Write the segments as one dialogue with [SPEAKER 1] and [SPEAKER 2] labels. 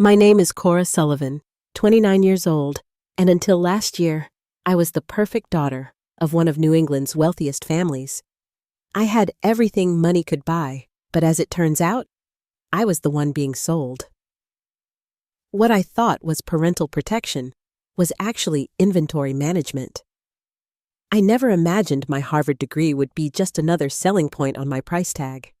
[SPEAKER 1] My name is Cora Sullivan, 29 years old, and until last year, I was the perfect daughter of one of New England's wealthiest families. I had everything money could buy, but as it turns out, I was the one being sold. What I thought was parental protection was actually inventory management. I never imagined my Harvard degree would be just another selling point on my price tag.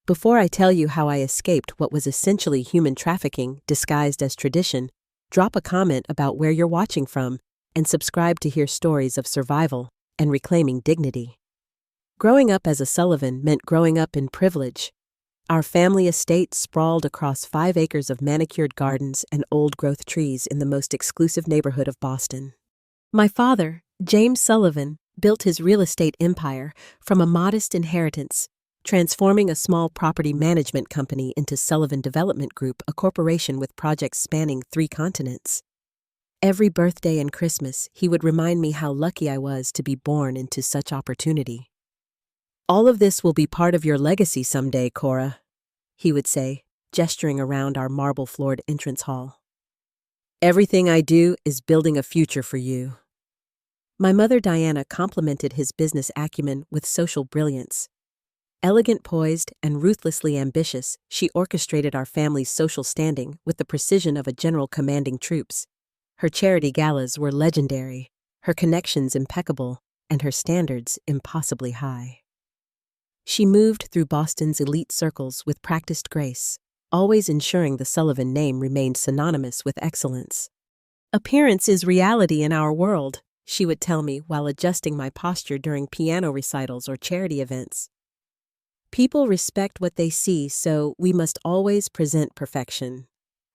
[SPEAKER 1] Before I tell you how I escaped what was essentially human trafficking disguised as tradition, drop a comment about where you're watching from and subscribe to hear stories of survival and reclaiming dignity. Growing up as a Sullivan meant growing up in privilege. Our family estate sprawled across 5 acres of manicured gardens and old-growth trees in the most exclusive neighborhood of Boston. My father, James Sullivan, built his real estate empire from a modest inheritance, transforming a small property management company into Sullivan Development Group, a corporation with projects spanning 3 continents. Every birthday and Christmas, he would remind me how lucky I was to be born into such opportunity. "All of this will be part of your legacy someday, Cora," he would say, gesturing around our marble-floored entrance hall. "Everything I do is building a future for you." My mother Diana complemented his business acumen with social brilliance. Elegant, poised, and ruthlessly ambitious, she orchestrated our family's social standing with the precision of a general commanding troops. Her charity galas were legendary, her connections impeccable, and her standards impossibly high. She moved through Boston's elite circles with practiced grace, always ensuring the Sullivan name remained synonymous with excellence. "Appearance is reality in our world," she would tell me while adjusting my posture during piano recitals or charity events. "People respect what they see, so we must always present perfection."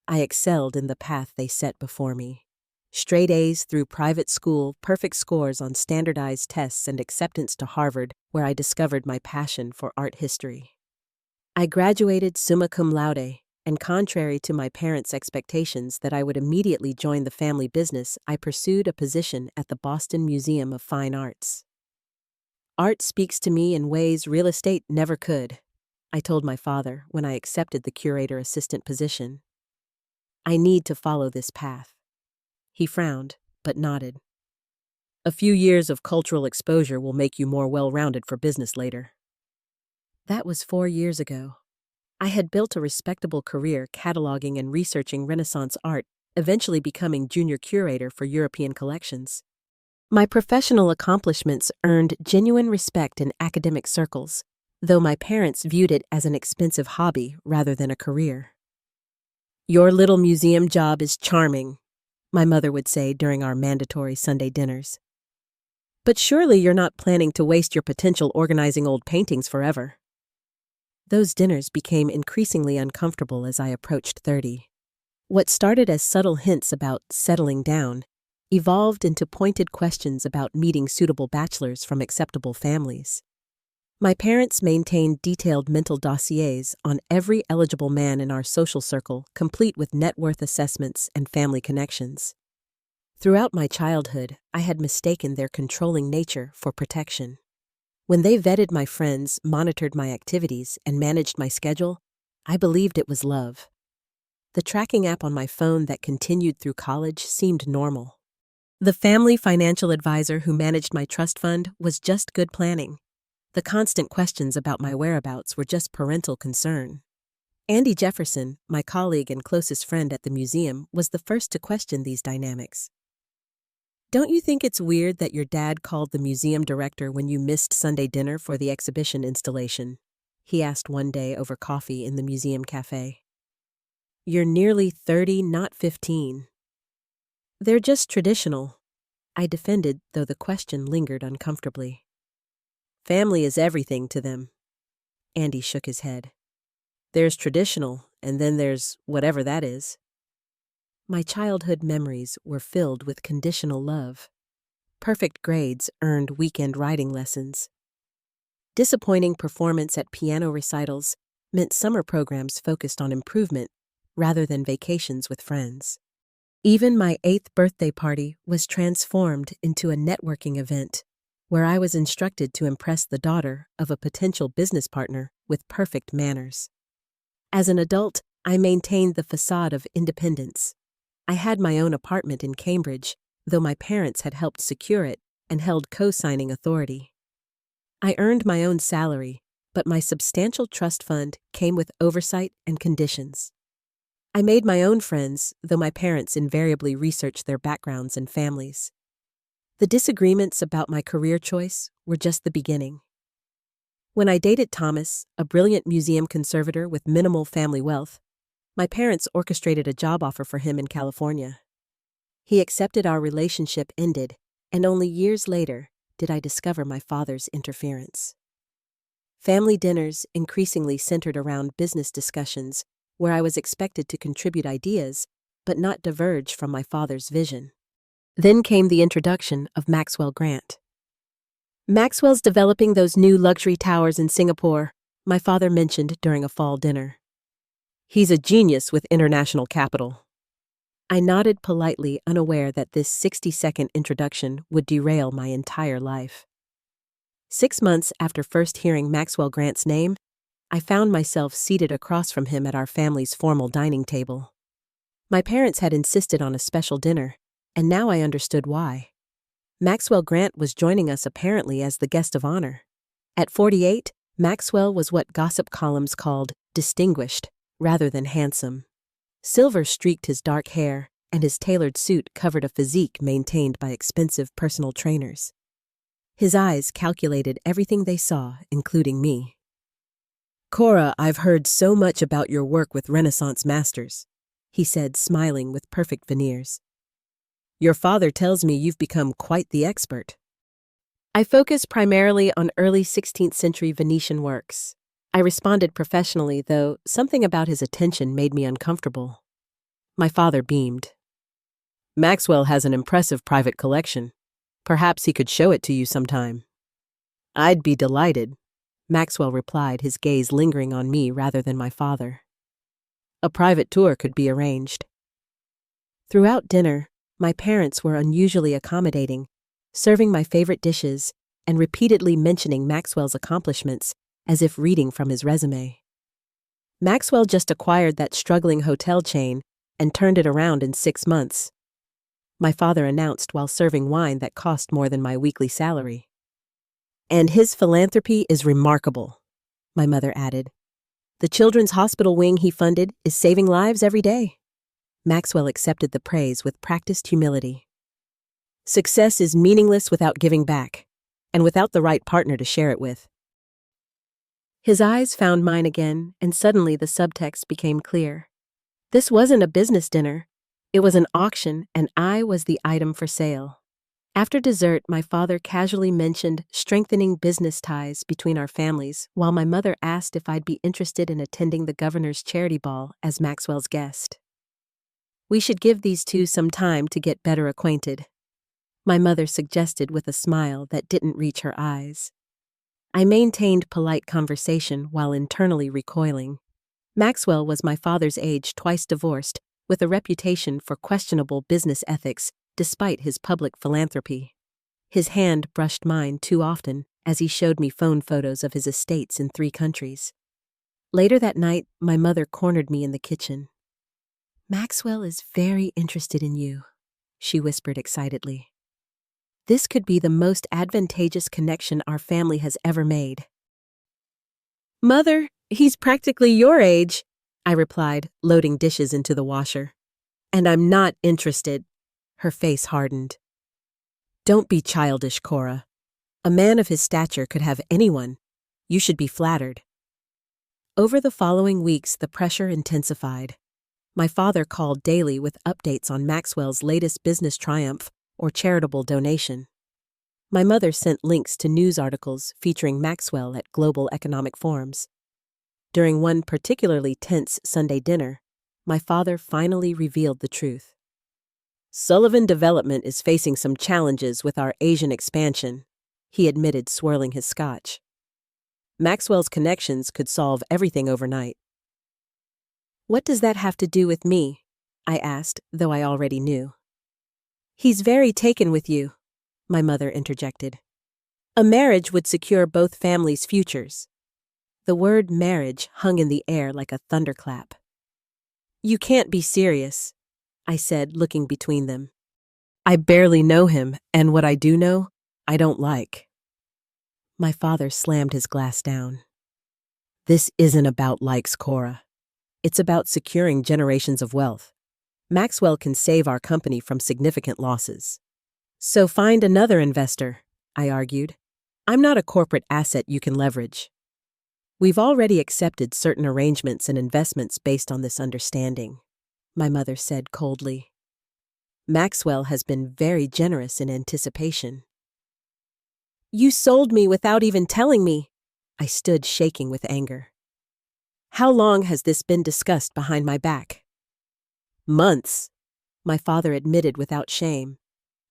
[SPEAKER 1] I excelled in the path they set before me. Straight A's through private school, perfect scores on standardized tests, and acceptance to Harvard, where I discovered my passion for art history. I graduated summa cum laude, and contrary to my parents' expectations that I would immediately join the family business, I pursued a position at the Boston Museum of Fine Arts. "Art speaks to me in ways real estate never could," I told my father when I accepted the curator assistant position. "I need to follow this path." He frowned, but nodded. "A few years of cultural exposure will make you more well-rounded for business later." That was 4 years ago. I had built a respectable career cataloging and researching Renaissance art, eventually becoming junior curator for European collections. My professional accomplishments earned genuine respect in academic circles, though my parents viewed it as an expensive hobby rather than a career. "Your little museum job is charming," my mother would say during our mandatory Sunday dinners. "But surely you're not planning to waste your potential organizing old paintings forever." Those dinners became increasingly uncomfortable as I approached 30. What started as subtle hints about settling down evolved into pointed questions about meeting suitable bachelors from acceptable families. My parents maintained detailed mental dossiers on every eligible man in our social circle, complete with net worth assessments and family connections. Throughout my childhood, I had mistaken their controlling nature for protection. When they vetted my friends, monitored my activities, and managed my schedule, I believed it was love. The tracking app on my phone that continued through college seemed normal. The family financial advisor who managed my trust fund was just good planning. The constant questions about my whereabouts were just parental concern. Andy Jefferson, my colleague and closest friend at the museum, was the first to question these dynamics. "Don't you think it's weird that your dad called the museum director when you missed Sunday dinner for the exhibition installation?" he asked one day over coffee in the museum cafe. "You're nearly 30, not 15. "They're just traditional," I defended, though the question lingered uncomfortably. "Family is everything to them." Andy shook his head. "There's traditional, and then there's whatever that is." My childhood memories were filled with conditional love. Perfect grades earned weekend writing lessons. Disappointing performance at piano recitals meant summer programs focused on improvement rather than vacations with friends. Even my 8th birthday party was transformed into a networking event where I was instructed to impress the daughter of a potential business partner with perfect manners. As an adult, I maintained the facade of independence. I had my own apartment in Cambridge, though my parents had helped secure it and held co-signing authority. I earned my own salary, but my substantial trust fund came with oversight and conditions. I made my own friends, though my parents invariably researched their backgrounds and families. The disagreements about my career choice were just the beginning. When I dated Thomas, a brilliant museum conservator with minimal family wealth, my parents orchestrated a job offer for him in California. He accepted, our relationship ended, and only years later did I discover my father's interference. Family dinners increasingly centered around business discussions, where I was expected to contribute ideas, but not diverge from my father's vision. Then came the introduction of Maxwell Grant. Maxwell's developing those new luxury towers in Singapore, my father mentioned during a fall dinner. He's a genius with international capital. I nodded politely, unaware that this 60-second introduction would derail my entire life. 6 months after first hearing Maxwell Grant's name, I found myself seated across from him at our family's formal dining table. My parents had insisted on a special dinner, and now I understood why. Maxwell Grant was joining us apparently as the guest of honor. At 48, Maxwell was what gossip columns called distinguished, rather than handsome. Silver streaked his dark hair, and his tailored suit covered a physique maintained by expensive personal trainers. His eyes calculated everything they saw, including me. "Cora, I've heard so much about your work with Renaissance masters," he said, smiling with perfect veneers. "Your father tells me you've become quite the expert." I focus primarily on early 16th century Venetian works. I responded professionally, though something about his attention made me uncomfortable. My father beamed. "Maxwell has an impressive private collection. Perhaps he could show it to you sometime." "I'd be delighted," Maxwell replied, his gaze lingering on me rather than my father. "A private tour could be arranged." Throughout dinner, my parents were unusually accommodating, serving my favorite dishes and repeatedly mentioning Maxwell's accomplishments as if reading from his resume. "Maxwell just acquired that struggling hotel chain and turned it around in 6 months," my father announced while serving wine that cost more than my weekly salary. "And his philanthropy is remarkable," my mother added. "The children's hospital wing he funded is saving lives every day." Maxwell accepted the praise with practiced humility. "Success is meaningless without giving back, and without the right partner to share it with." His eyes found mine again, and suddenly the subtext became clear. This wasn't a business dinner. It was an auction, and I was the item for sale. After dessert, my father casually mentioned strengthening business ties between our families, while my mother asked if I'd be interested in attending the governor's charity ball as Maxwell's guest. "We should give these two some time to get better acquainted," my mother suggested with a smile that didn't reach her eyes. I maintained polite conversation while internally recoiling. Maxwell was my father's age, twice divorced, with a reputation for questionable business ethics despite his public philanthropy. His hand brushed mine too often as he showed me phone photos of his estates in 3 countries. Later that night, my mother cornered me in the kitchen. "Maxwell is very interested in you," she whispered excitedly. "This could be the most advantageous connection our family has ever made." "Mother, he's practically your age," I replied, loading dishes into the washer. "And I'm not interested." Her face hardened. "Don't be childish, Cora. A man of his stature could have anyone. You should be flattered." Over the following weeks, the pressure intensified. My father called daily with updates on Maxwell's latest business triumph or charitable donation. My mother sent links to news articles featuring Maxwell at global economic forums. During one particularly tense Sunday dinner, my father finally revealed the truth. "Sullivan Development is facing some challenges with our Asian expansion," he admitted, swirling his scotch. "Maxwell's connections could solve everything overnight." "What does that have to do with me?" I asked, though I already knew. "He's very taken with you," my mother interjected. "A marriage would secure both families' futures." The word marriage hung in the air like a thunderclap. You can't be serious, I said, looking between them. I barely know him, and what I do know, I don't like. My father slammed his glass down. This isn't about likes, Cora. It's about securing generations of wealth. Maxwell can save our company from significant losses. So find another investor, I argued. I'm not a corporate asset you can leverage. We've already accepted certain arrangements and investments based on this understanding, my mother said coldly. Maxwell has been very generous in anticipation. You sold me without even telling me. I stood shaking with anger. How long has this been discussed behind my back? Months, my father admitted without shame.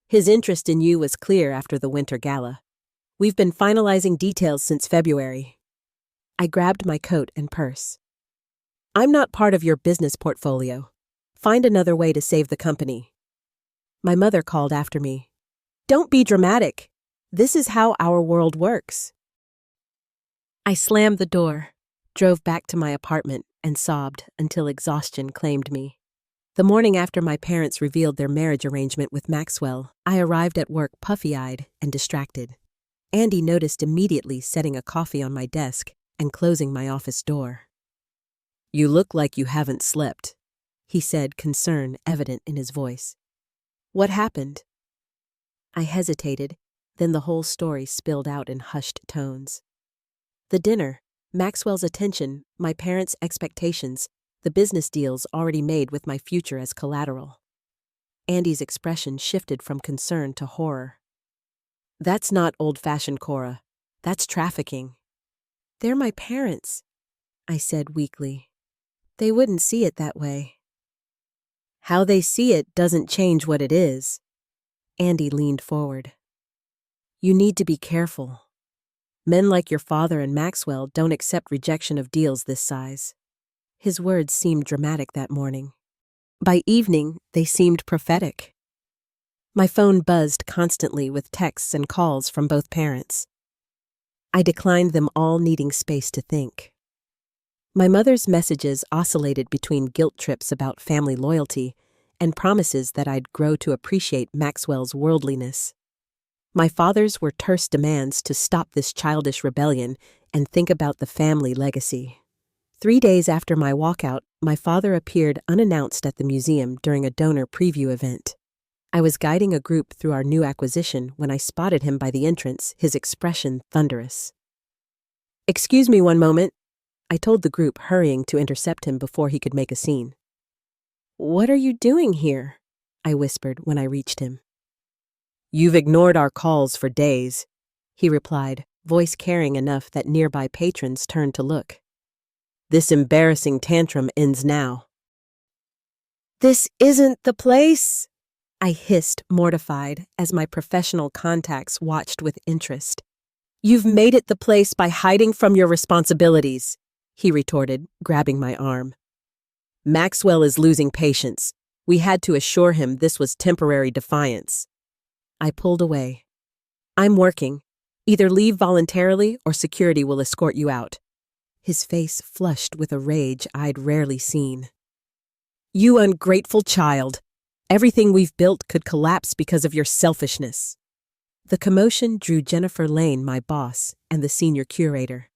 [SPEAKER 1] His interest in you was clear after the winter gala. We've been finalizing details since February. I grabbed my coat and purse. I'm not part of your business portfolio. Find another way to save the company. My mother called after me. Don't be dramatic. This is how our world works. I slammed the door, drove back to my apartment, and sobbed until exhaustion claimed me. The morning after my parents revealed their marriage arrangement with Maxwell, I arrived at work puffy-eyed and distracted. Andy noticed immediately, setting a coffee on my desk and closing my office door. You look like you haven't slept, he said, concern evident in his voice. What happened? I hesitated, then the whole story spilled out in hushed tones. The dinner, Maxwell's attention, my parents' expectations, the business deals already made with my future as collateral. Andy's expression shifted from concern to horror. That's not old-fashioned, Cora. That's trafficking. They're my parents, I said weakly. They wouldn't see it that way. How they see it doesn't change what it is. Andy leaned forward. You need to be careful. Men like your father and Maxwell don't accept rejection of deals this size. His words seemed dramatic that morning. By evening, they seemed prophetic. My phone buzzed constantly with texts and calls from both parents. I declined them all, needing space to think. My mother's messages oscillated between guilt trips about family loyalty and promises that I'd grow to appreciate Maxwell's worldliness. My father's were terse demands to stop this childish rebellion and think about the family legacy. 3 days after my walkout, my father appeared unannounced at the museum during a donor preview event. I was guiding a group through our new acquisition when I spotted him by the entrance, his expression thunderous. Excuse me one moment, I told the group, hurrying to intercept him before he could make a scene. What are you doing here? I whispered when I reached him. You've ignored our calls for days, he replied, voice caring enough that nearby patrons turned to look. This embarrassing tantrum ends now. This isn't the place, I hissed, mortified, as my professional contacts watched with interest. You've made it the place by hiding from your responsibilities, he retorted, grabbing my arm. Maxwell is losing patience. We had to assure him this was temporary defiance. I pulled away. I'm working. Either leave voluntarily or security will escort you out. His face flushed with a rage I'd rarely seen. You ungrateful child. Everything we've built could collapse because of your selfishness. The commotion drew Jennifer Lane, my boss, and the senior curator.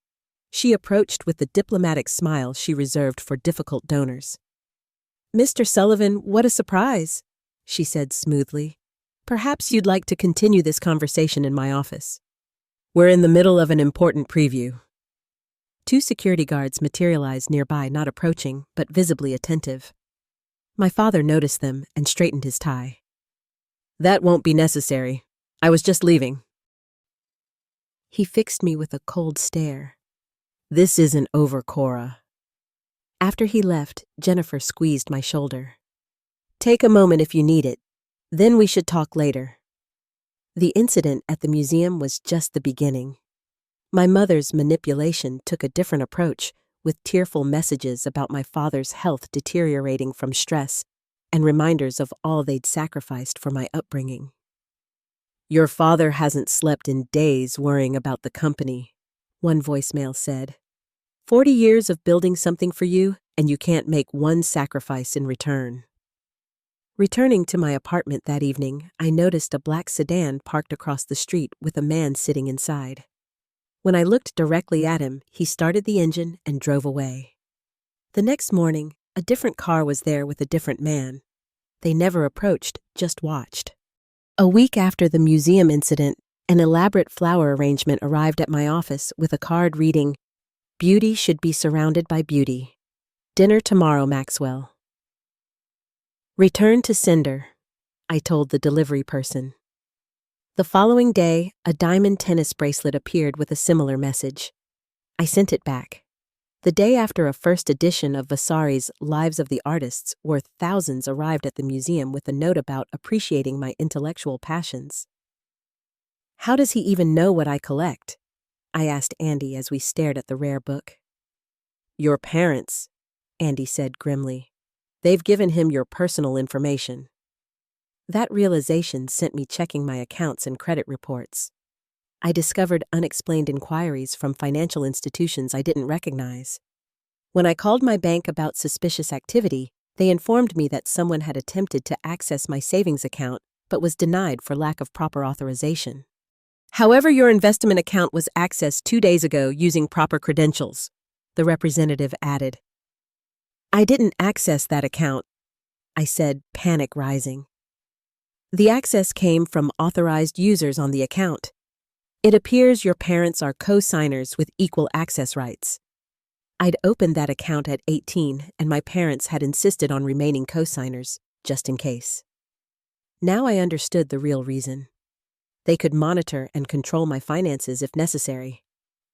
[SPEAKER 1] She approached with the diplomatic smile she reserved for difficult donors. Mr. Sullivan, what a surprise, she said smoothly. Perhaps you'd like to continue this conversation in my office. We're in the middle of an important preview. 2 security guards materialized nearby, not approaching, but visibly attentive. My father noticed them and straightened his tie. That won't be necessary. I was just leaving. He fixed me with a cold stare. This isn't over, Cora. After he left, Jennifer squeezed my shoulder. Take a moment if you need it. Then we should talk later. The incident at the museum was just the beginning. My mother's manipulation took a different approach, with tearful messages about my father's health deteriorating from stress and reminders of all they'd sacrificed for my upbringing. Your father hasn't slept in days worrying about the company, one voicemail said. 40 years of building something for you, and you can't make one sacrifice in return. Returning to my apartment that evening, I noticed a black sedan parked across the street with a man sitting inside. When I looked directly at him, he started the engine and drove away. The next morning, a different car was there with a different man. They never approached, just watched. A week after the museum incident, an elaborate flower arrangement arrived at my office with a card reading, "Beauty should be surrounded by beauty. Dinner tomorrow, Maxwell." "Return to sender," I told the delivery person. The following day, a diamond tennis bracelet appeared with a similar message. I sent it back. The day after a first edition of Vasari's Lives of the Artists worth thousands arrived at the museum with a note about appreciating my intellectual passions. "How does he even know what I collect?" I asked Andy as we stared at the rare book. "Your parents," Andy said grimly. "They've given him your personal information." That realization sent me checking my accounts and credit reports. I discovered unexplained inquiries from financial institutions I didn't recognize. When I called my bank about suspicious activity, they informed me that someone had attempted to access my savings account but was denied for lack of proper authorization. "However, your investment account was accessed 2 days ago using proper credentials," the representative added. "I didn't access that account," I said, panic rising. "The access came from authorized users on the account. It appears your parents are co-signers with equal access rights. I'd opened that account at 18, and my parents had insisted on remaining co-signers, just in case." Now I understood the real reason. They could monitor and control my finances if necessary.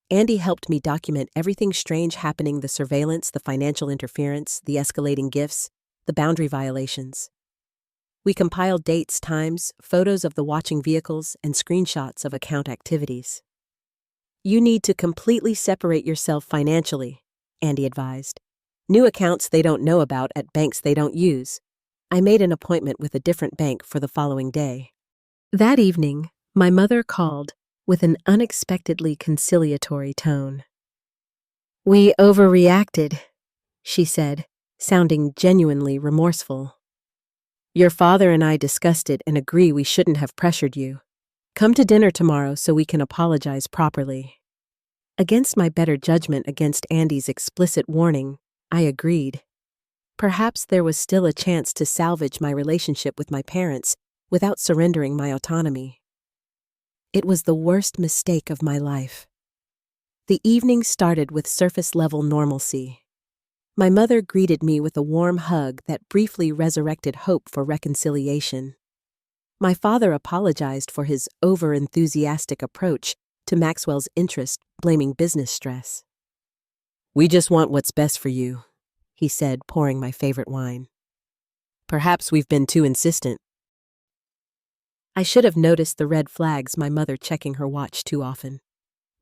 [SPEAKER 1] Andy helped me document everything strange happening: the surveillance, the financial interference, the escalating gifts, the boundary violations. We compiled dates, times, photos of the watching vehicles, and screenshots of account activities. "You need to completely separate yourself financially," Andy advised. "New accounts they don't know about at banks they don't use." I made an appointment with a different bank for the following day. That evening, my mother called with an unexpectedly conciliatory tone. "We overreacted," she said, sounding genuinely remorseful. "Your father and I discussed it and agree we shouldn't have pressured you. Come to dinner tomorrow so we can apologize properly." Against my better judgment, against Andy's explicit warning, I agreed. Perhaps there was still a chance to salvage my relationship with my parents without surrendering my autonomy. It was the worst mistake of my life. The evening started with surface-level normalcy. My mother greeted me with a warm hug that briefly resurrected hope for reconciliation. My father apologized for his over-enthusiastic approach to Maxwell's interest, blaming business stress. "We just want what's best for you," he said, pouring my favorite wine. "Perhaps we've been too insistent." I should have noticed the red flags, my mother checking her watch too often.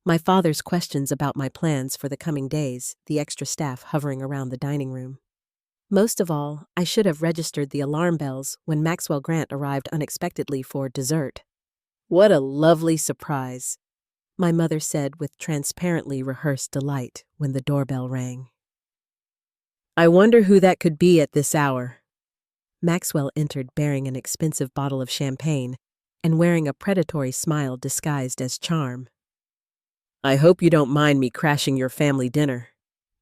[SPEAKER 1] My father's questions about my plans for the coming days, the extra staff hovering around the dining room. Most of all, I should have registered the alarm bells when Maxwell Grant arrived unexpectedly for dessert. "What a lovely surprise," my mother said with transparently rehearsed delight when the doorbell rang. "I wonder who that could be at this hour." Maxwell entered bearing an expensive bottle of champagne and wearing a predatory smile disguised as charm. "I hope you don't mind me crashing your family dinner,"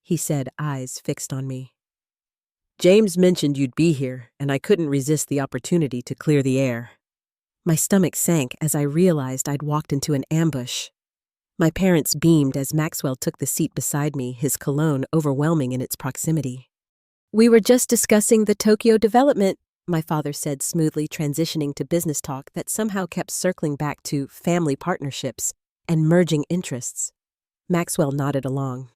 [SPEAKER 1] he said, eyes fixed on me. "James mentioned you'd be here, and I couldn't resist the opportunity to clear the air." My stomach sank as I realized I'd walked into an ambush. My parents beamed as Maxwell took the seat beside me, his cologne overwhelming in its proximity. "We were just discussing the Tokyo development," my father said smoothly, transitioning to business talk that somehow kept circling back to family partnerships and merging interests. Maxwell nodded along.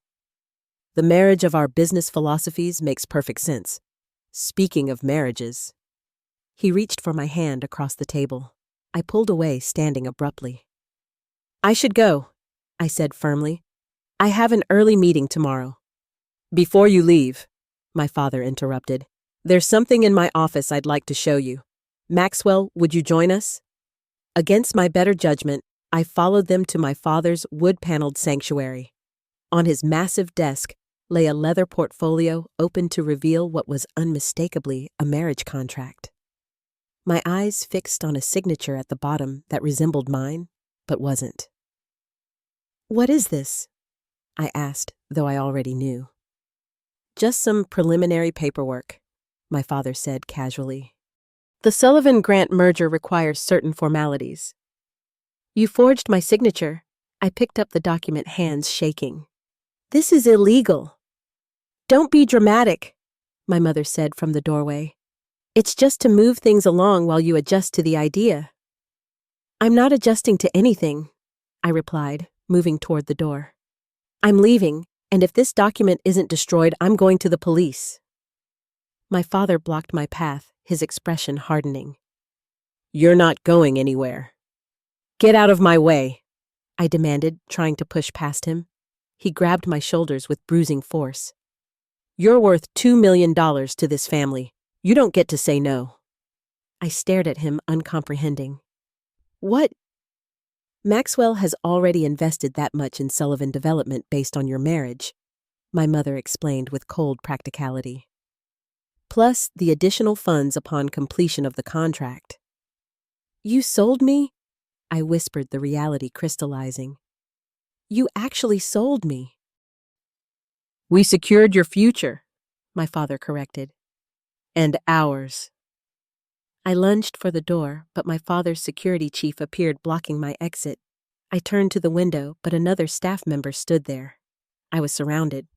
[SPEAKER 1] "The marriage of our business philosophies makes perfect sense. Speaking of marriages..." He reached for my hand across the table. I pulled away, standing abruptly. "I should go," I said firmly. "I have an early meeting tomorrow." "Before you leave," my father interrupted, "there's something in my office I'd like to show you. Maxwell, would you join us?" Against my better judgment, I followed them to my father's wood-paneled sanctuary. On his massive desk, lay a leather portfolio open to reveal what was unmistakably a marriage contract. My eyes fixed on a signature at the bottom that resembled mine, but wasn't. "What is this?" I asked, though I already knew. "Just some preliminary paperwork," my father said casually. "The Sullivan-Grant merger requires certain formalities." "You forged my signature." I picked up the document, hands shaking. "This is illegal." "Don't be dramatic," my mother said from the doorway. "It's just to move things along while you adjust to the idea." "I'm not adjusting to anything," I replied, moving toward the door. "I'm leaving, and if this document isn't destroyed, I'm going to the police." My father blocked my path, his expression hardening. "You're not going anywhere." "Get out of my way," I demanded, trying to push past him. He grabbed my shoulders with bruising force. "You're worth $2 million to this family. You don't get to say no." I stared at him, uncomprehending. "What?" "Maxwell has already invested that much in Sullivan Development based on your marriage," my mother explained with cold practicality. "Plus the additional funds upon completion of the contract." "You sold me?" I whispered, the reality crystallizing. "You actually sold me." "We secured your future," my father corrected. "And ours." I lunged for the door, but my father's security chief appeared, blocking my exit. I turned to the window, but another staff member stood there. I was surrounded.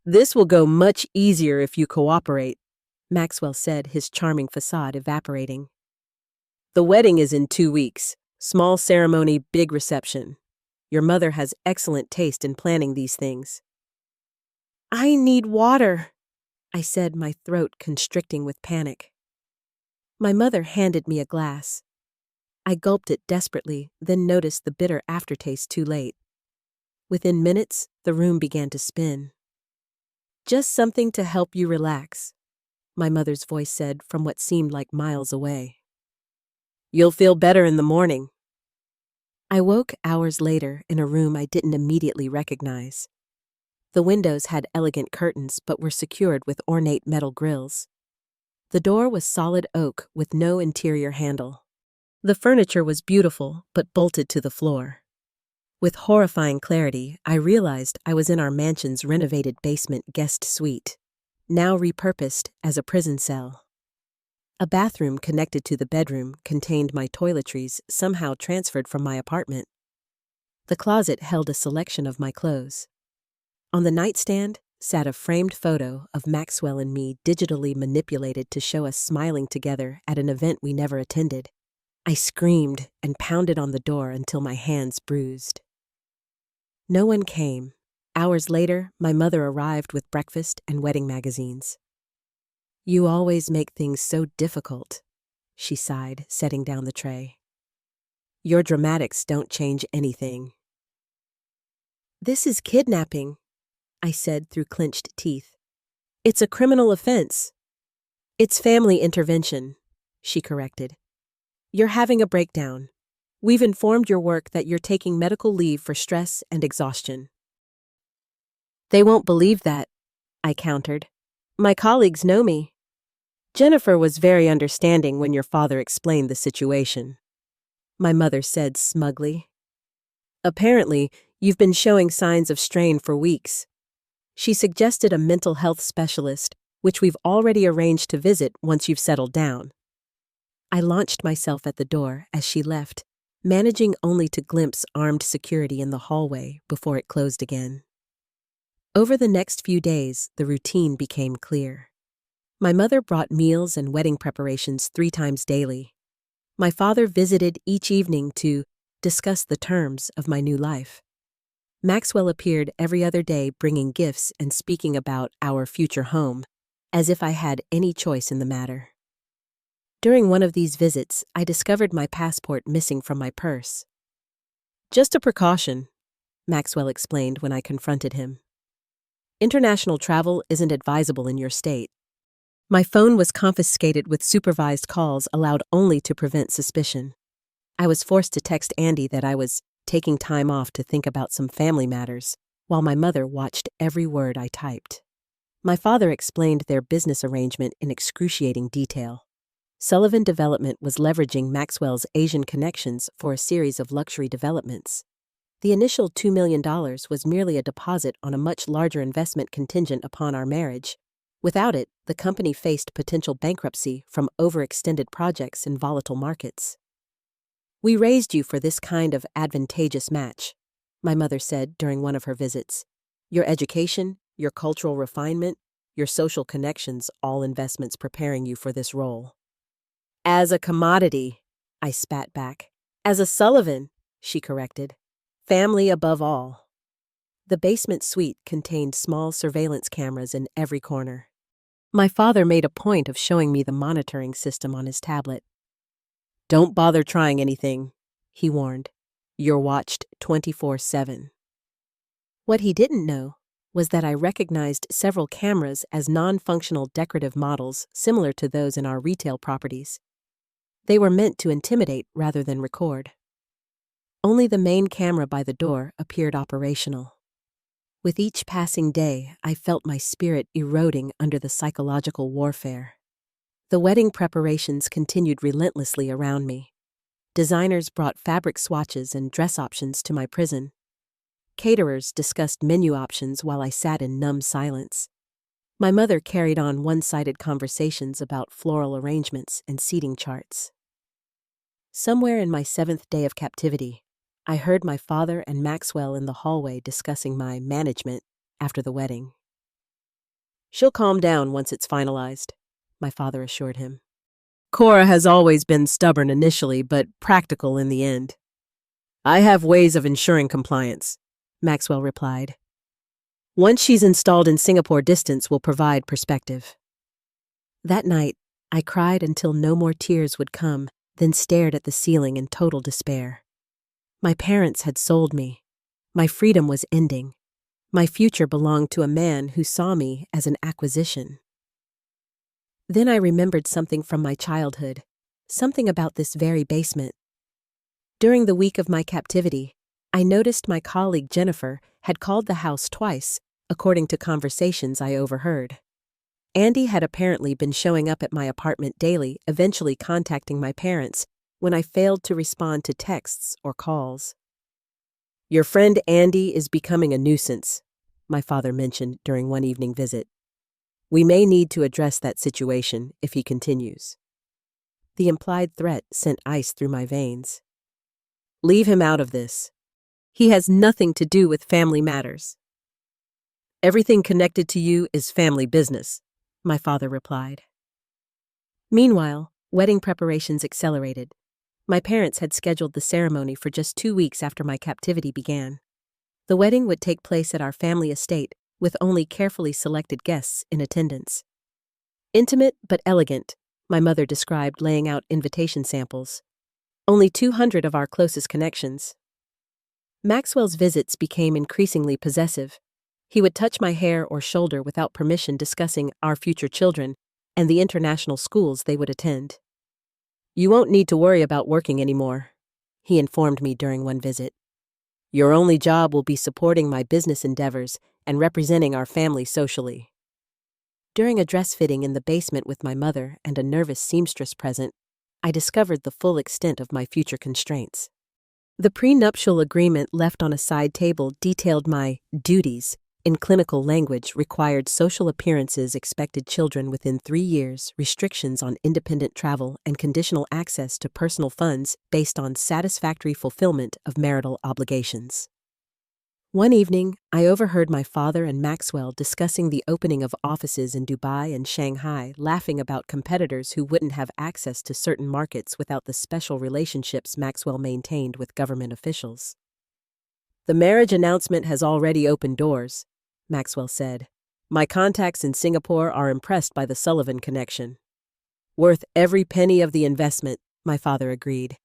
[SPEAKER 1] "This will go much easier if you cooperate," Maxwell said, his charming facade evaporating. "The wedding is in 2 weeks. Small ceremony, big reception. Your mother has excellent taste in planning these things." "I need water," I said, my throat constricting with panic. My mother handed me a glass. I gulped it desperately, then noticed the bitter aftertaste too late. Within minutes, the room began to spin. "Just something to help you relax," my mother's voice said from what seemed like miles away. "You'll feel better in the morning." I woke hours later in a room I didn't immediately recognize. The windows had elegant curtains but were secured with ornate metal grills. The door was solid oak with no interior handle. The furniture was beautiful but bolted to the floor. With horrifying clarity, I realized I was in our mansion's renovated basement guest suite, now repurposed as a prison cell. A bathroom connected to the bedroom contained my toiletries, somehow transferred from my apartment. The closet held a selection of my clothes. On the nightstand sat a framed photo of Maxwell and me, digitally manipulated to show us smiling together at an event we never attended. I screamed and pounded on the door until my hands bruised. No one came. Hours later, my mother arrived with breakfast and wedding magazines. "You always make things so difficult," she sighed, setting down the tray. "Your dramatics don't change anything." "This is kidnapping," I said through clenched teeth. "It's a criminal offense." "It's family intervention," she corrected. "You're having a breakdown. We've informed your work that you're taking medical leave for stress and exhaustion." "They won't believe that," I countered. "My colleagues know me." "Jennifer was very understanding when your father explained the situation," my mother said smugly. "Apparently, you've been showing signs of strain for weeks. She suggested a mental health specialist, which we've already arranged to visit once you've settled down." I launched myself at the door as she left, managing only to glimpse armed security in the hallway before it closed again. Over the next few days, the routine became clear. My mother brought meals and wedding preparations 3 times daily. My father visited each evening to discuss the terms of my new life. Maxwell appeared every other day, bringing gifts and speaking about our future home, as if I had any choice in the matter. During one of these visits, I discovered my passport missing from my purse. "Just a precaution," Maxwell explained when I confronted him. "International travel isn't advisable in your state." My phone was confiscated with supervised calls allowed only to prevent suspicion. I was forced to text Andy that I was taking time off to think about some family matters, while my mother watched every word I typed. My father explained their business arrangement in excruciating detail. Sullivan Development was leveraging Maxwell's Asian connections for a series of luxury developments. The initial $2 million was merely a deposit on a much larger investment contingent upon our marriage. Without it, the company faced potential bankruptcy from overextended projects in volatile markets. "We raised you for this kind of advantageous match," my mother said during one of her visits. "Your education, your cultural refinement, your social connections, all investments preparing you for this role." "As a commodity," I spat back. "As a Sullivan," she corrected. "Family above all." The basement suite contained small surveillance cameras in every corner. My father made a point of showing me the monitoring system on his tablet. "Don't bother trying anything," he warned. "You're watched 24/7. What he didn't know was that I recognized several cameras as non-functional decorative models similar to those in our retail properties. They were meant to intimidate rather than record. Only the main camera by the door appeared operational. With each passing day, I felt my spirit eroding under the psychological warfare. The wedding preparations continued relentlessly around me. Designers brought fabric swatches and dress options to my prison. Caterers discussed menu options while I sat in numb silence. My mother carried on one-sided conversations about floral arrangements and seating charts. Somewhere in my 7th day of captivity, I heard my father and Maxwell in the hallway discussing my management after the wedding. "She'll calm down once it's finalized," my father assured him. "Cora has always been stubborn initially, but practical in the end." "I have ways of ensuring compliance," Maxwell replied. "Once she's installed in Singapore, distance will provide perspective." That night, I cried until no more tears would come, then stared at the ceiling in total despair. My parents had sold me. My freedom was ending. My future belonged to a man who saw me as an acquisition. Then I remembered something from my childhood, something about this very basement. During the week of my captivity, I noticed my colleague Jennifer had called the house twice, according to conversations I overheard. Andy had apparently been showing up at my apartment daily, eventually contacting my parents when I failed to respond to texts or calls. "Your friend Andy is becoming a nuisance," my father mentioned during one evening visit. "We may need to address that situation if he continues." The implied threat sent ice through my veins. "Leave him out of this. He has nothing to do with family matters." "Everything connected to you is family business," my father replied. Meanwhile, wedding preparations accelerated. My parents had scheduled the ceremony for just 2 weeks after my captivity began. The wedding would take place at our family estate, with only carefully selected guests in attendance. Intimate but elegant, my mother described laying out invitation samples. Only 200 of our closest connections. Maxwell's visits became increasingly possessive. He would touch my hair or shoulder without permission, discussing our future children and the international schools they would attend. "You won't need to worry about working anymore," he informed me during one visit. "Your only job will be supporting my business endeavors and representing our family socially." During a dress fitting in the basement with my mother and a nervous seamstress present, I discovered the full extent of my future constraints. The prenuptial agreement left on a side table detailed my duties. In clinical language, required social appearances, expected children within 3 years, restrictions on independent travel, and conditional access to personal funds based on satisfactory fulfillment of marital obligations. One evening, I overheard my father and Maxwell discussing the opening of offices in Dubai and Shanghai, laughing about competitors who wouldn't have access to certain markets without the special relationships Maxwell maintained with government officials. "The marriage announcement has already opened doors," Maxwell said. "My contacts in Singapore are impressed by the Sullivan connection." "Worth every penny of the investment," my father agreed.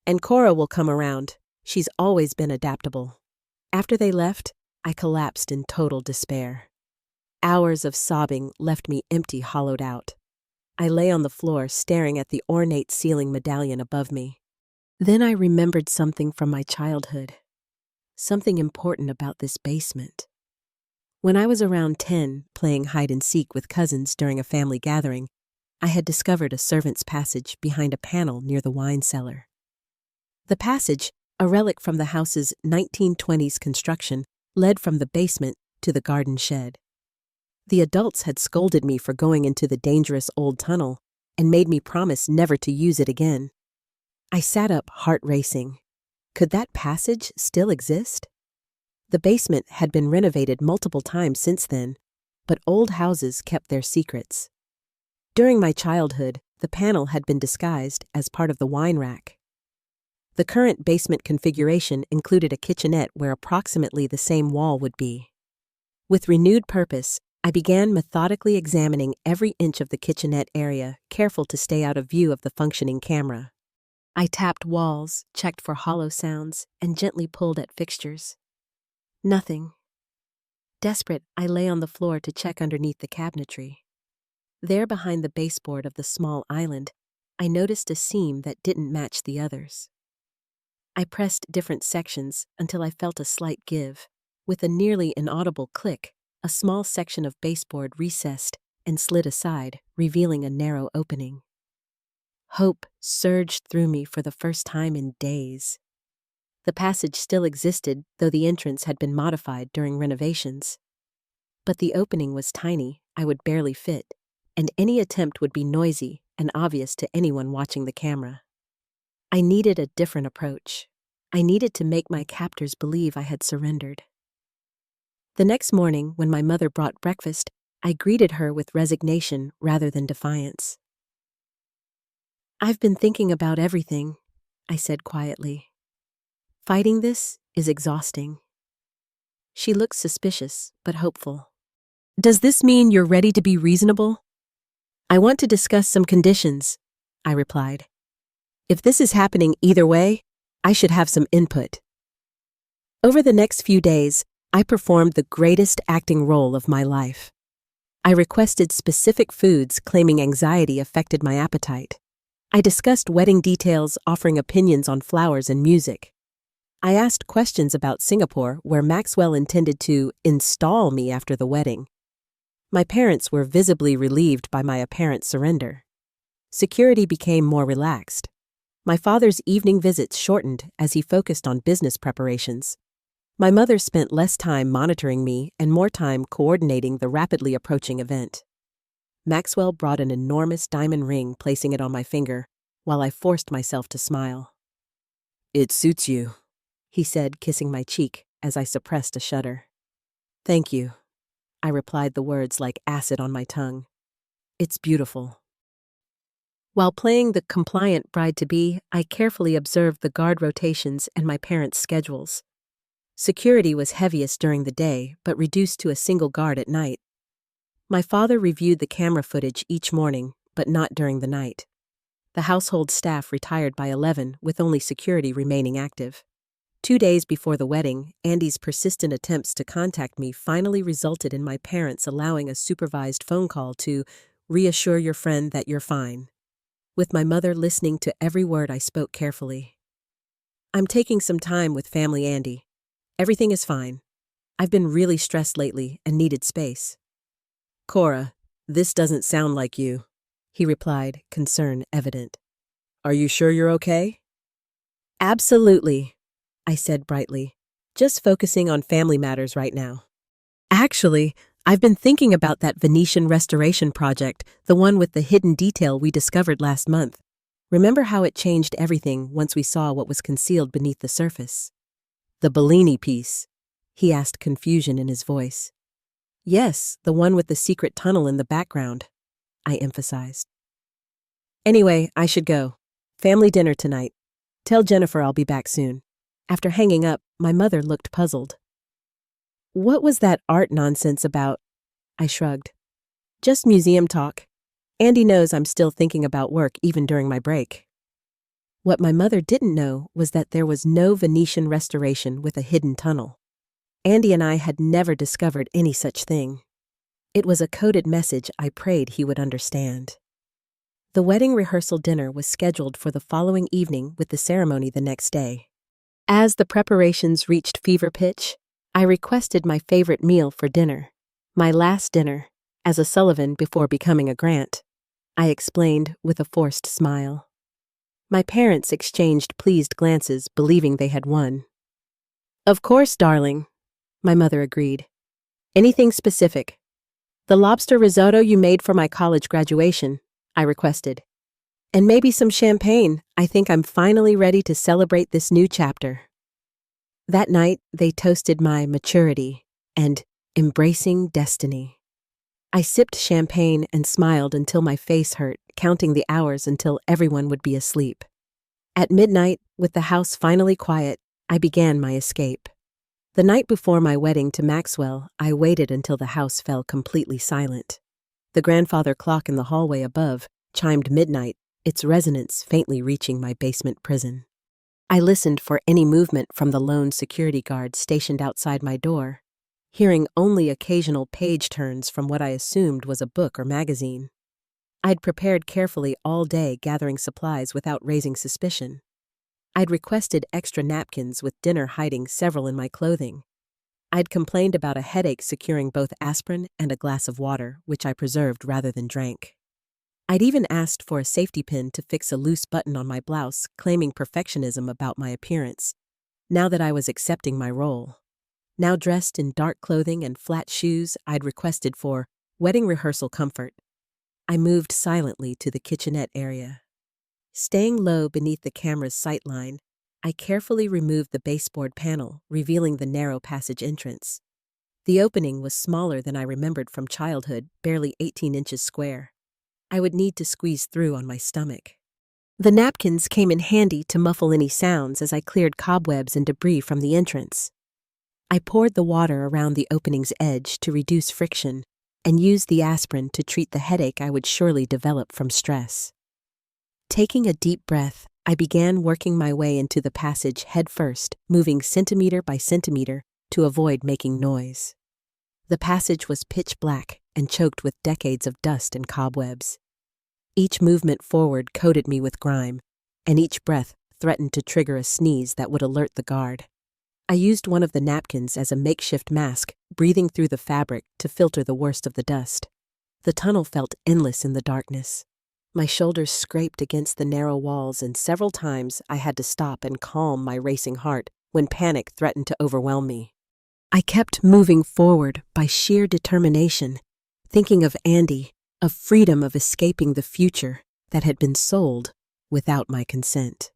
[SPEAKER 1] "And Cora will come around. She's always been adaptable." After they left, I collapsed in total despair. Hours of sobbing left me empty, hollowed out. I lay on the floor, staring at the ornate ceiling medallion above me. Then I remembered something from my childhood. Something important about this basement. When I was around 10, playing hide and seek with cousins during a family gathering, I had discovered a servant's passage behind a panel near the wine cellar. The passage, a relic from the house's 1920s construction, led from the basement to the garden shed. The adults had scolded me for going into the dangerous old tunnel and made me promise never to use it again. I sat up, heart racing. Could that passage still exist? The basement had been renovated multiple times since then, but old houses kept their secrets. During my childhood, the panel had been disguised as part of the wine rack. The current basement configuration included a kitchenette where approximately the same wall would be. With renewed purpose, I began methodically examining every inch of the kitchenette area, careful to stay out of view of the functioning camera. I tapped walls, checked for hollow sounds, and gently pulled at fixtures. Nothing. Desperate, I lay on the floor to check underneath the cabinetry. There behind the baseboard of the small island, I noticed a seam that didn't match the others. I pressed different sections until I felt a slight give. With a nearly inaudible click, a small section of baseboard recessed and slid aside, revealing a narrow opening. Hope surged through me for the first time in days. The passage still existed, though the entrance had been modified during renovations. But the opening was tiny, I would barely fit, and any attempt would be noisy and obvious to anyone watching the camera. I needed a different approach. I needed to make my captors believe I had surrendered. The next morning, when my mother brought breakfast, I greeted her with resignation rather than defiance. "I've been thinking about everything," I said quietly. "Fighting this is exhausting." She looked suspicious, but hopeful. "Does this mean you're ready to be reasonable?" "I want to discuss some conditions," I replied. "If this is happening either way, I should have some input." Over the next few days, I performed the greatest acting role of my life. I requested specific foods, claiming anxiety affected my appetite. I discussed wedding details, offering opinions on flowers and music. I asked questions about Singapore, where Maxwell intended to install me after the wedding. My parents were visibly relieved by my apparent surrender. Security became more relaxed. My father's evening visits shortened as he focused on business preparations. My mother spent less time monitoring me and more time coordinating the rapidly approaching event. Maxwell brought an enormous diamond ring, placing it on my finger, while I forced myself to smile. "It suits you," he said, kissing my cheek as I suppressed a shudder. "Thank you," I replied, the words like acid on my tongue. "It's beautiful." While playing the compliant bride-to-be, I carefully observed the guard rotations and my parents' schedules. Security was heaviest during the day, but reduced to a single guard at night. My father reviewed the camera footage each morning, but not during the night. The household staff retired by 11, with only security remaining active. 2 days before the wedding, Andy's persistent attempts to contact me finally resulted in my parents allowing a supervised phone call to reassure your friend that you're fine, with my mother listening to every word I spoke carefully. "I'm taking some time with family, Andy. Everything is fine. I've been really stressed lately and needed space." "Cora, this doesn't sound like you," he replied, concern evident. "Are you sure you're okay?" "Absolutely," I said brightly, "just focusing on family matters right now." "Actually, I've been thinking about that Venetian restoration project, the one with the hidden detail we discovered last month. Remember how it changed everything once we saw what was concealed beneath the surface?" "The Bellini piece?" he asked, confusion in his voice. "Yes, the one with the secret tunnel in the background," I emphasized. "Anyway, I should go. Family dinner tonight. Tell Jennifer I'll be back soon." After hanging up, my mother looked puzzled. "What was that art nonsense about?" I shrugged. "Just museum talk. Andy knows I'm still thinking about work even during my break." What my mother didn't know was that there was no Venetian restoration with a hidden tunnel. Andy and I had never discovered any such thing. It was a coded message I prayed he would understand. The wedding rehearsal dinner was scheduled for the following evening with the ceremony the next day. As the preparations reached fever pitch, I requested my favorite meal for dinner, my last dinner, as a Sullivan before becoming a Grant. I explained with a forced smile. My parents exchanged pleased glances, believing they had won. Of course, darling, my mother agreed. Anything specific? The lobster risotto you made for my college graduation, I requested. And maybe some champagne. I think I'm finally ready to celebrate this new chapter. That night, they toasted my maturity and embracing destiny. I sipped champagne and smiled until my face hurt, counting the hours until everyone would be asleep. At midnight, with the house finally quiet, I began my escape. The night before my wedding to Maxwell, I waited until the house fell completely silent. The grandfather clock in the hallway above chimed midnight, its resonance faintly reaching my basement prison. I listened for any movement from the lone security guard stationed outside my door, hearing only occasional page turns from what I assumed was a book or magazine. I'd prepared carefully all day, gathering supplies without raising suspicion. I'd requested extra napkins with dinner hiding several in my clothing. I'd complained about a headache securing both aspirin and a glass of water, which I preserved rather than drank. I'd even asked for a safety pin to fix a loose button on my blouse, claiming perfectionism about my appearance, now that I was accepting my role. Now dressed in dark clothing and flat shoes, I'd requested for wedding rehearsal comfort. I moved silently to the kitchenette area. Staying low beneath the camera's sightline, I carefully removed the baseboard panel, revealing the narrow passage entrance. The opening was smaller than I remembered from childhood, barely 18 inches square. I would need to squeeze through on my stomach. The napkins came in handy to muffle any sounds as I cleared cobwebs and debris from the entrance. I poured the water around the opening's edge to reduce friction and used the aspirin to treat the headache I would surely develop from stress. Taking a deep breath, I began working my way into the passage head first, moving centimeter by centimeter to avoid making noise. The passage was pitch black and choked with decades of dust and cobwebs. Each movement forward coated me with grime, and each breath threatened to trigger a sneeze that would alert the guard. I used one of the napkins as a makeshift mask, breathing through the fabric to filter the worst of the dust. The tunnel felt endless in the darkness. My shoulders scraped against the narrow walls, and several times I had to stop and calm my racing heart when panic threatened to overwhelm me. I kept moving forward by sheer determination, thinking of Andy, of freedom, of escaping the future that had been sold without my consent.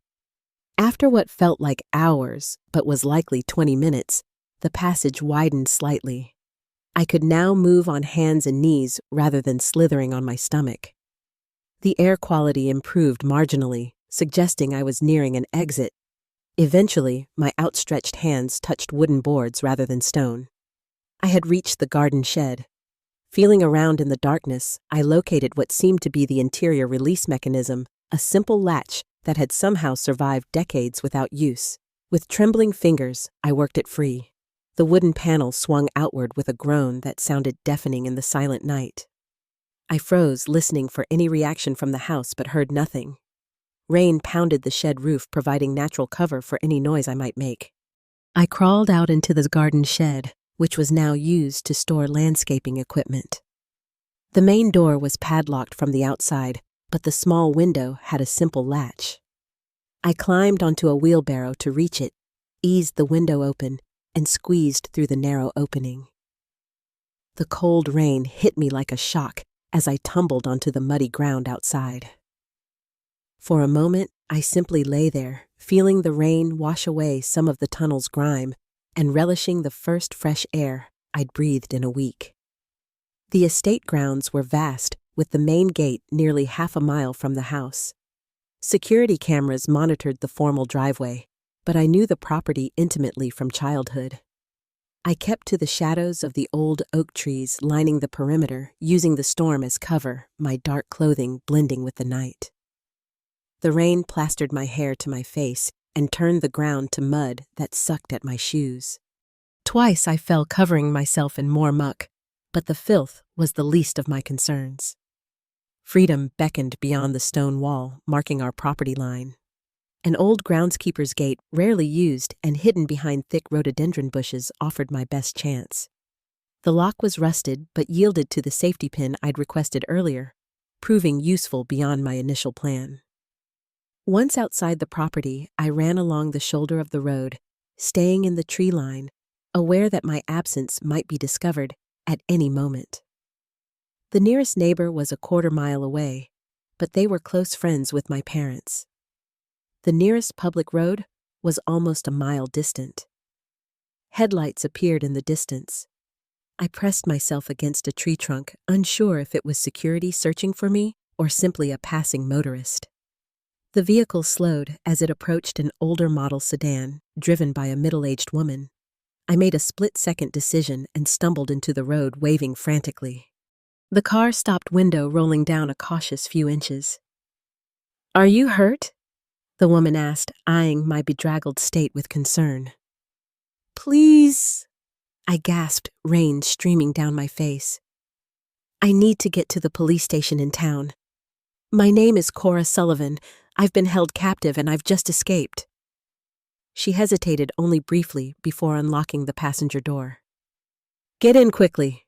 [SPEAKER 1] After what felt like hours, but was likely 20 minutes, the passage widened slightly. I could now move on hands and knees rather than slithering on my stomach. The air quality improved marginally, suggesting I was nearing an exit. Eventually, my outstretched hands touched wooden boards rather than stone. I had reached the garden shed. Feeling around in the darkness, I located what seemed to be the interior release mechanism, a simple latch that had somehow survived decades without use. With trembling fingers, I worked it free. The wooden panel swung outward with a groan that sounded deafening in the silent night. I froze, listening for any reaction from the house, but heard nothing. Rain pounded the shed roof, providing natural cover for any noise I might make. I crawled out into the garden shed, which was now used to store landscaping equipment. The main door was padlocked from the outside, but the small window had a simple latch. I climbed onto a wheelbarrow to reach it, eased the window open, and squeezed through the narrow opening. The cold rain hit me like a shock as I tumbled onto the muddy ground outside. For a moment, I simply lay there, feeling the rain wash away some of the tunnel's grime and relishing the first fresh air I'd breathed in a week. The estate grounds were vast, with the main gate nearly half a mile from the house. Security cameras monitored the formal driveway, but I knew the property intimately from childhood. I kept to the shadows of the old oak trees lining the perimeter, using the storm as cover, my dark clothing blending with the night. The rain plastered my hair to my face and turned the ground to mud that sucked at my shoes. Twice I fell, covering myself in more muck, but the filth was the least of my concerns. Freedom beckoned beyond the stone wall, marking our property line. An old groundskeeper's gate, rarely used and hidden behind thick rhododendron bushes, offered my best chance. The lock was rusted but yielded to the safety pin I'd requested earlier, proving useful beyond my initial plan. Once outside the property, I ran along the shoulder of the road, staying in the tree line, aware that my absence might be discovered at any moment. The nearest neighbor was a quarter-mile away, but they were close friends with my parents. The nearest public road was almost a mile distant. Headlights appeared in the distance. I pressed myself against a tree trunk, unsure if it was security searching for me or simply a passing motorist. The vehicle slowed as it approached an older model sedan, driven by a middle-aged woman. I made a split-second decision and stumbled into the road, waving frantically. The car stopped, window rolling down a cautious few inches. "Are you hurt?" the woman asked, eyeing my bedraggled state with concern. "Please," I gasped, rain streaming down my face. "I need to get to the police station in town. My name is Cora Sullivan. I've been held captive and I've just escaped." She hesitated only briefly before unlocking the passenger door. "Get in quickly."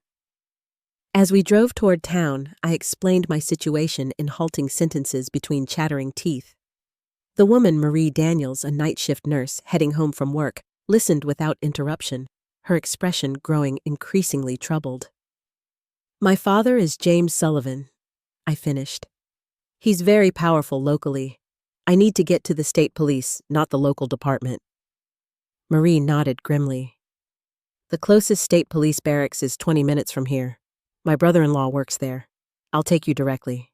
[SPEAKER 1] As we drove toward town, I explained my situation in halting sentences between chattering teeth. The woman, Marie Daniels, a night shift nurse heading home from work, listened without interruption, her expression growing increasingly troubled. "My father is James Sullivan," I finished. "He's very powerful locally. I need to get to the state police, not the local department." Marie nodded grimly. "The closest state police barracks is 20 minutes from here. My brother-in-law works there. I'll take you directly."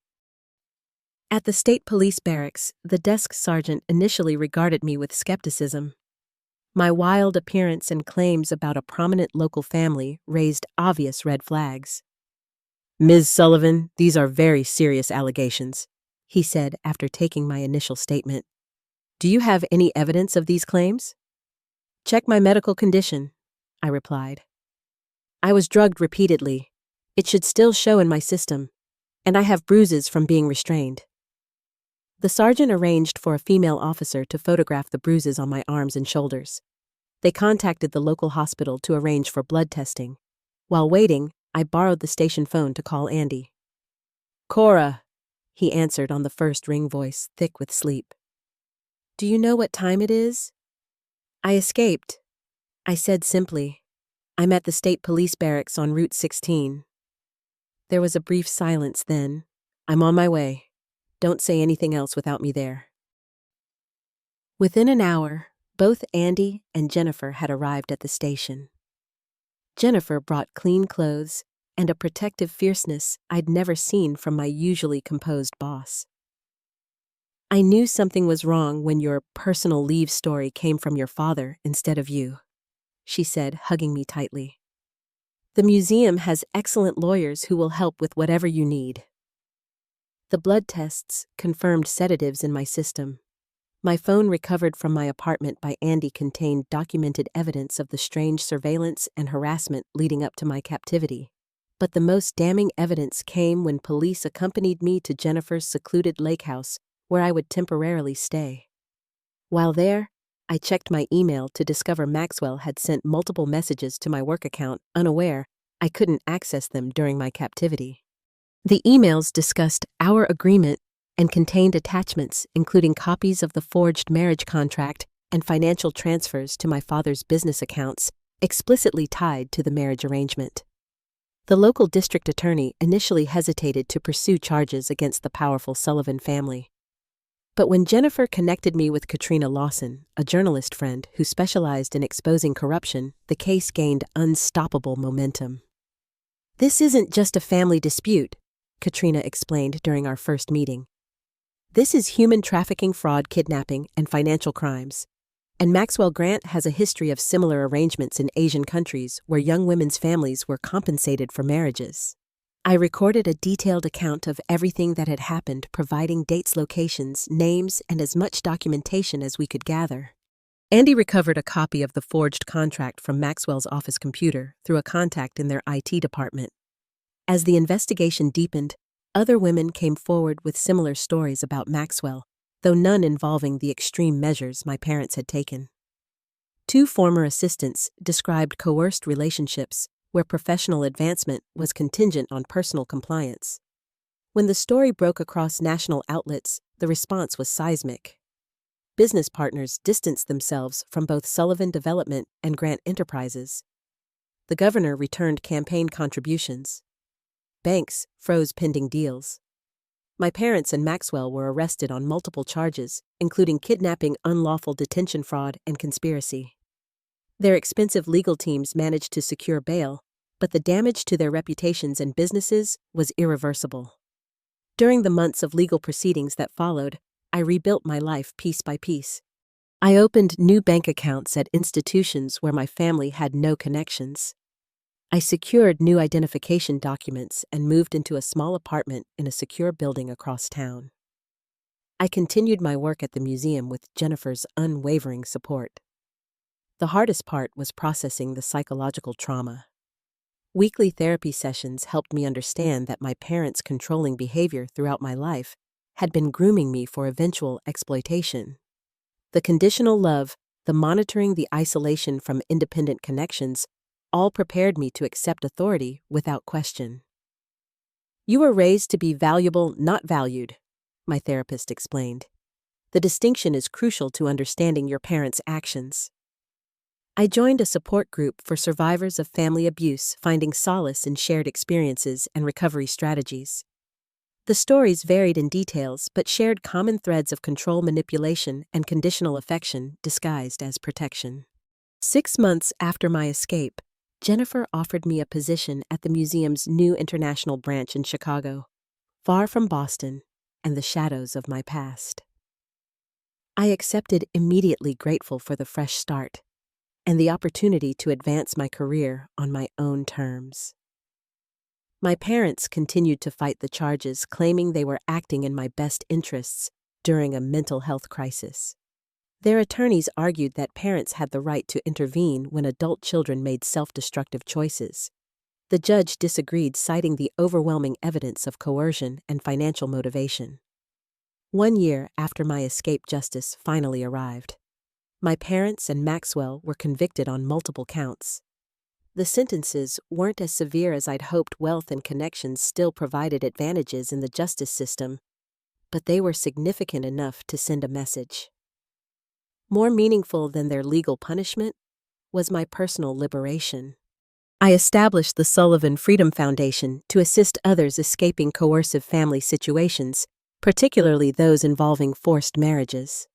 [SPEAKER 1] At the state police barracks, the desk sergeant initially regarded me with skepticism. My wild appearance and claims about a prominent local family raised obvious red flags. "Ms. Sullivan, these are very serious allegations," he said after taking my initial statement. "Do you have any evidence of these claims?" "Check my medical condition," I replied. "I was drugged repeatedly. It should still show in my system, and I have bruises from being restrained." The sergeant arranged for a female officer to photograph the bruises on my arms and shoulders. They contacted the local hospital to arrange for blood testing. While waiting, I borrowed the station phone to call Andy. "Cora," he answered on the first ring, voice thick with sleep. "Do you know what time it is?" "I escaped," I said simply. "I'm at the state police barracks on Route 16. There was a brief silence, then, "I'm on my way. Don't say anything else without me there." Within an hour, both Andy and Jennifer had arrived at the station. Jennifer brought clean clothes and a protective fierceness I'd never seen from my usually composed boss. "I knew something was wrong when your personal leave story came from your father instead of you," she said, hugging me tightly. "The museum has excellent lawyers who will help with whatever you need." The blood tests confirmed sedatives in my system. My phone recovered from my apartment by Andy contained documented evidence of the strange surveillance and harassment leading up to my captivity. But the most damning evidence came when police accompanied me to Jennifer's secluded lake house, where I would temporarily stay. While there, I checked my email to discover Maxwell had sent multiple messages to my work account, unaware I couldn't access them during my captivity. The emails discussed our agreement and contained attachments, including copies of the forged marriage contract and financial transfers to my father's business accounts, explicitly tied to the marriage arrangement. The local district attorney initially hesitated to pursue charges against the powerful Sullivan family. But when Jennifer connected me with Katrina Lawson, a journalist friend who specialized in exposing corruption, the case gained unstoppable momentum. "This isn't just a family dispute," Katrina explained during our first meeting. "This is human trafficking, fraud, kidnapping, and financial crimes. And Maxwell Grant has a history of similar arrangements in Asian countries where young women's families were compensated for marriages." I recorded a detailed account of everything that had happened, providing dates, locations, names, and as much documentation as we could gather. Andy recovered a copy of the forged contract from Maxwell's office computer through a contact in their IT department. As the investigation deepened, other women came forward with similar stories about Maxwell, though none involving the extreme measures my parents had taken. Two former assistants described coerced relationships where professional advancement was contingent on personal compliance. When the story broke across national outlets, the response was seismic. Business partners distanced themselves from both Sullivan Development and Grant Enterprises. The governor returned campaign contributions. Banks froze pending deals. My parents and Maxwell were arrested on multiple charges, including kidnapping, unlawful detention fraud, and conspiracy. Their expensive legal teams managed to secure bail, but the damage to their reputations and businesses was irreversible. During the months of legal proceedings that followed, I rebuilt my life piece by piece. I opened new bank accounts at institutions where my family had no connections. I secured new identification documents and moved into a small apartment in a secure building across town. I continued my work at the museum with Jennifer's unwavering support. The hardest part was processing the psychological trauma. Weekly therapy sessions helped me understand that my parents' controlling behavior throughout my life had been grooming me for eventual exploitation. The conditional love, the monitoring, the isolation from independent connections, all prepared me to accept authority without question. "You were raised to be valuable, not valued," my therapist explained. "The distinction is crucial to understanding your parents' actions." I joined a support group for survivors of family abuse, finding solace in shared experiences and recovery strategies. The stories varied in details but shared common threads of control, manipulation, and conditional affection disguised as protection. 6 months after my escape, Jennifer offered me a position at the museum's new international branch in Chicago, far from Boston and the shadows of my past. I accepted, immediately grateful for the fresh start and the opportunity to advance my career on my own terms. My parents continued to fight the charges, claiming they were acting in my best interests during a mental health crisis. Their attorneys argued that parents had the right to intervene when adult children made self-destructive choices. The judge disagreed, citing the overwhelming evidence of coercion and financial motivation. 1 year after my escape, justice finally arrived. My parents and Maxwell were convicted on multiple counts. The sentences weren't as severe as I'd hoped. Wealth and connections still provided advantages in the justice system, but they were significant enough to send a message. More meaningful than their legal punishment was my personal liberation. I established the Sullivan Freedom Foundation to assist others escaping coercive family situations, particularly those involving forced marriages.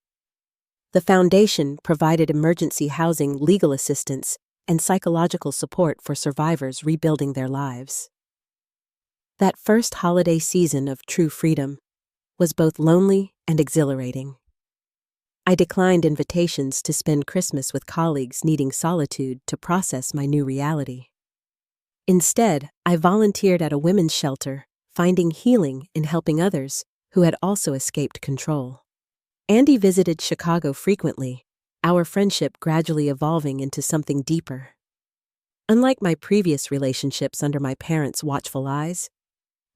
[SPEAKER 1] The foundation provided emergency housing, legal assistance, and psychological support for survivors rebuilding their lives. That first holiday season of true freedom was both lonely and exhilarating. I declined invitations to spend Christmas with colleagues needing solitude to process my new reality. Instead, I volunteered at a women's shelter, finding healing in helping others who had also escaped control. Andy visited Chicago frequently, our friendship gradually evolving into something deeper. Unlike my previous relationships under my parents' watchful eyes,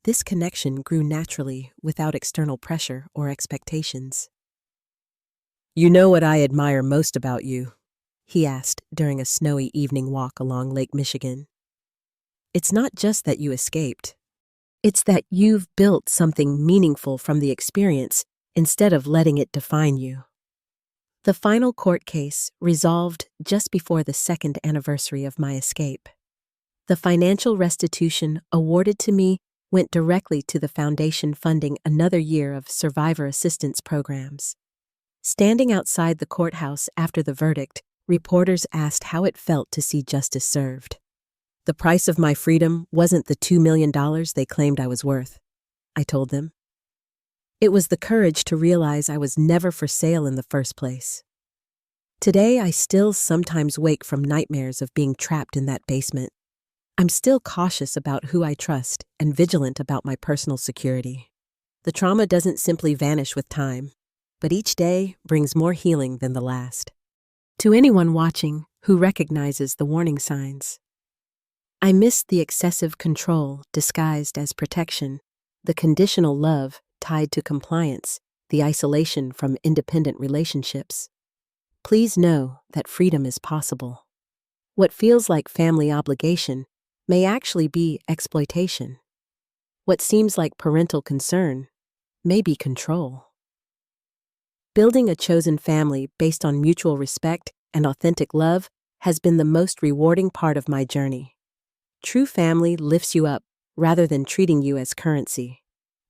[SPEAKER 1] this connection grew naturally without external pressure or expectations. "You know what I admire most about you?" he asked during a snowy evening walk along Lake Michigan. "It's not just that you escaped. It's that you've built something meaningful from the experience instead of letting it define you." The final court case resolved just before the 2nd anniversary of my escape. The financial restitution awarded to me went directly to the foundation, funding another year of survivor assistance programs. Standing outside the courthouse after the verdict, reporters asked how it felt to see justice served. "The price of my freedom wasn't the $2 million they claimed I was worth," I told them. "It was the courage to realize I was never for sale in the first place." Today, I still sometimes wake from nightmares of being trapped in that basement. I'm still cautious about who I trust and vigilant about my personal security. The trauma doesn't simply vanish with time, but each day brings more healing than the last. To anyone watching who recognizes the warning signs, I missed the excessive control disguised as protection, the conditional love tied to compliance, the isolation from independent relationships. Please know that freedom is possible. What feels like family obligation may actually be exploitation. What seems like parental concern may be control. Building a chosen family based on mutual respect and authentic love has been the most rewarding part of my journey. True family lifts you up rather than treating you as currency.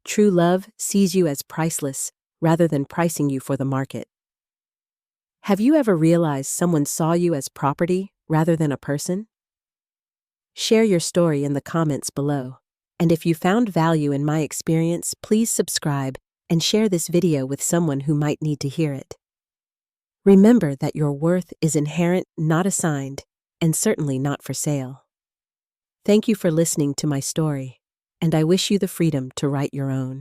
[SPEAKER 1] True love sees you as priceless rather than pricing you for the market. Have you ever realized someone saw you as property rather than a person? Share your story in the comments below. And if you found value in my experience, please subscribe and share this video with someone who might need to hear it. Remember that your worth is inherent, not assigned, and certainly not for sale. Thank you for listening to my story, and I wish you the freedom to write your own.